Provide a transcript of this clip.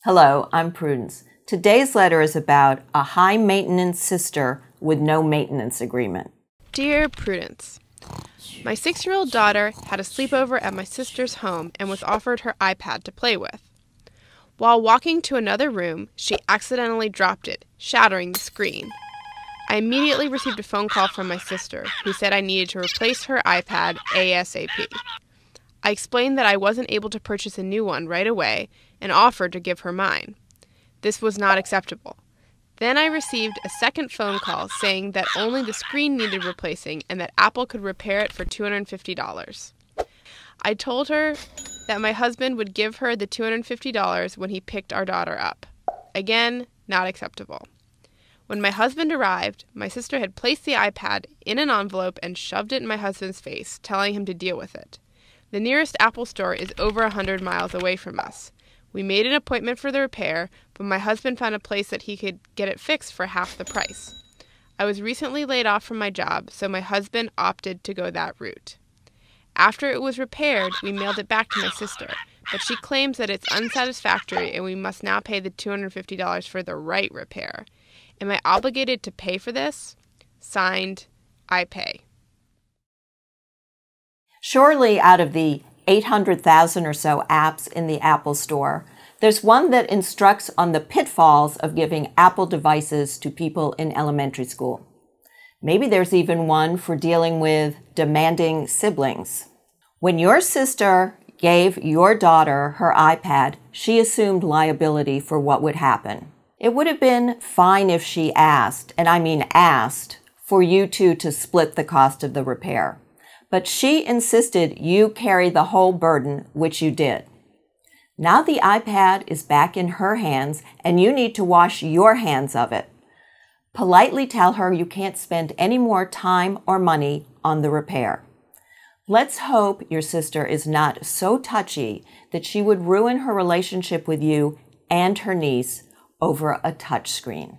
Hello, I'm Prudence. Today's letter is about a high-maintenance sister with no maintenance agreement. Dear Prudence, my 6-year-old daughter had a sleepover at my sister's home and was offered her iPad to play with. While walking to another room, she accidentally dropped it, shattering the screen. I immediately received a phone call from my sister, who said I needed to replace her iPad ASAP. I explained that I wasn't able to purchase a new one right away and offered to give her mine. This was not acceptable. Then I received a second phone call saying that only the screen needed replacing and that Apple could repair it for $250. I told her that my husband would give her the $250 when he picked our daughter up. Again, not acceptable. When my husband arrived, my sister had placed the iPad in an envelope and shoved it in my husband's face, telling him to deal with it. The nearest Apple store is over 100 miles away from us. We made an appointment for the repair, but my husband found a place that he could get it fixed for half the price. I was recently laid off from my job, so my husband opted to go that route. After it was repaired, we mailed it back to my sister, but she claims that it's unsatisfactory and we must now pay the $250 for the right repair. Am I obligated to pay for this? Signed, I pay. Surely out of the 800,000 or so apps in the Apple Store, there's one that instructs on the pitfalls of giving Apple devices to people in elementary school. Maybe there's even one for dealing with demanding siblings. When your sister gave your daughter her iPad, she assumed liability for what would happen. It would have been fine if she asked, and I mean asked, for you two to split the cost of the repair. But she insisted you carry the whole burden, which you did. Now the iPad is back in her hands, and you need to wash your hands of it. Politely tell her you can't spend any more time or money on the repair. Let's hope your sister is not so touchy that she would ruin her relationship with you and her niece over a touchscreen.